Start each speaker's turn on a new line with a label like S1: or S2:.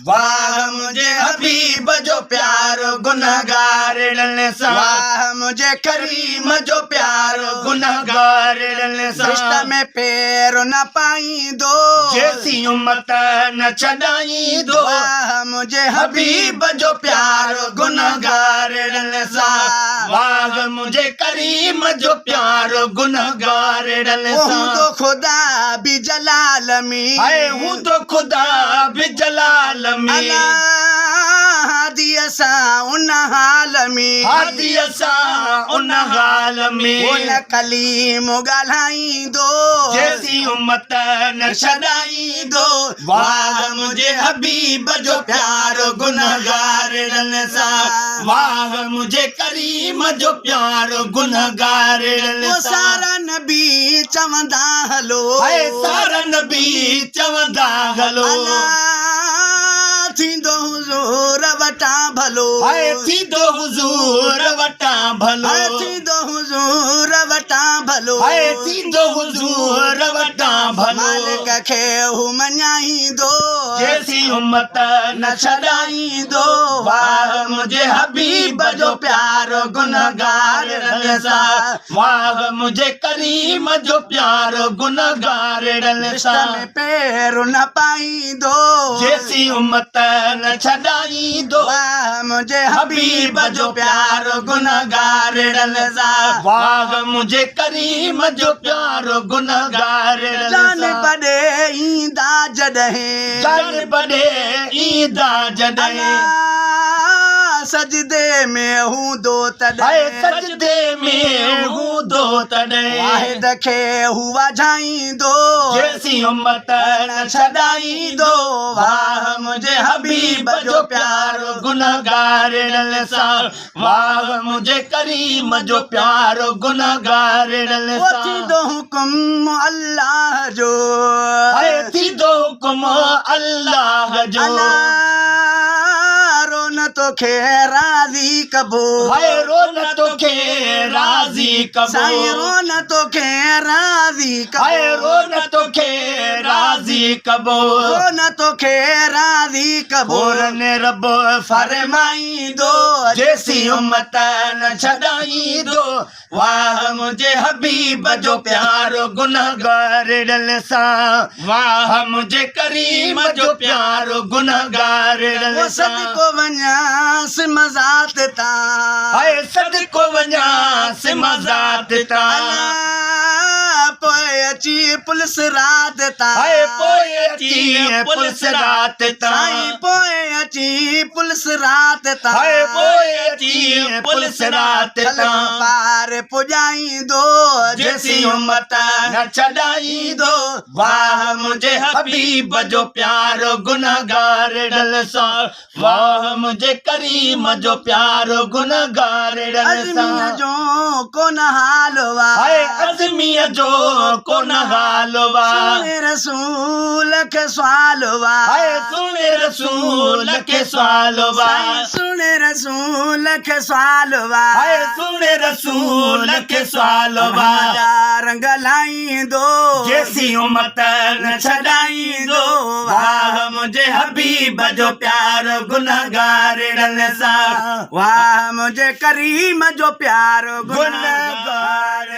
S1: वाह मुझे हबीब जो प्यारो गुनहगार सा, वाह मुझे करीम जो प्यारो गुनहगार सा, रिश्ता में पैर न पाई दो, जैसी उम्मत न छड़ाई दो, वाह मुझे हबीब जो प्यारो गुनहगार सा, वाह मुझे करीम जो प्यारो गुनहगार सा। हूँ तो खुदा भी जलाल में, हूँ तो खुदा भी जलाल में, हादियसा उन हाल में, हादियसा उन हाल में, उन कलीम गलाई दो, जैसी उम्मत न छड़ाई दो, वाह मुझे हबीब जो प्यारो गुनहगार सा, वाह मुझे करीम जो प्यारो गुनहगार सा। सारा नबी चवंदा हलो, सारा नबी चवंदा हलो, थींदो हुजूर वटा भलो, थींदो हुजूर वटा भलो, थींदो हुजूर वटा भलो, थींदो हुजूर वटा भलो, मालिक खे हू मञाई दो, जैसी उम्मत न छड़ाई दो, वाह मुझे हबीब जो प्यारो गुनहगार सा, वाह मुझे करीम जो प्यारो गुनहगार सा, में पैर न पाई दो, जैसी उम्मत न छड़ाई दो, वाह मुझे हबीब जो प्यारो गुनहगार सा, वाह मुझे करीम जो प्यारो गुनहगार सा। जान बड़े ईंदा जॾहिं, जान बड़े ईंदा जॾहिं, सजदे में हूँ दो तॾहिं, सजदे में हूँ दो तॾहिं, वाहिद खे हुआ झाई दो, जैसी उम्मत न छड़ाई दो, वाह मुझे हबीब जो प्यारो गुनहगार सा, वाह मुझे करीम जो प्यारो गुनहगार सा। थी दो हुक्म अल्लाह जो, थी दो हुक्म अल्लाह जो, रोन तो खे राज़ी कबो, रोन तो खे राज़ी कबो, साईं रोन तो खे राज़ी कबो, रोन तो खे राज़ी कबो, रोन तो खे राज़ी कबो, ने रब फरमाई दो, जैसी उम्मत न छड़ाई दो, वाह मुझे हबीब जो प्यारो गुनहगार सा, वाह मुझे करीम जो प्यारो गुनहगार सा। सदको वञास मज़ात ता, सदको वञास मज़ात ता, पोइ अची पुलिस रात ता, पोइ अची पुलिस रात ता, पोइ अची पुलिस रात ता, पोइ अची पुलिस रात ता, पार पुॼाई दो, जैसी उम्मत न छड़ाई दो, वाह मुझे हबीब जो प्यारो गुनहगार सा, वाह मुझे करीम जो प्यारो गुनहगार सा। अज़मीअ जो कोन हालवा, अज़मीअ जो कोन हालवा, सुने रसूल के सवालवा, सुने रसूल के सवालवा, सुने रसूल के सवालवा, सुने रसूल के सवालवा, रंग लाई दो, जैसी उम्मत न छड़ाई दो, वाह मुझे हबीब जो प्यारो गुनहगार सा, वाह मुझे करीम जो प्यारो गुनहगार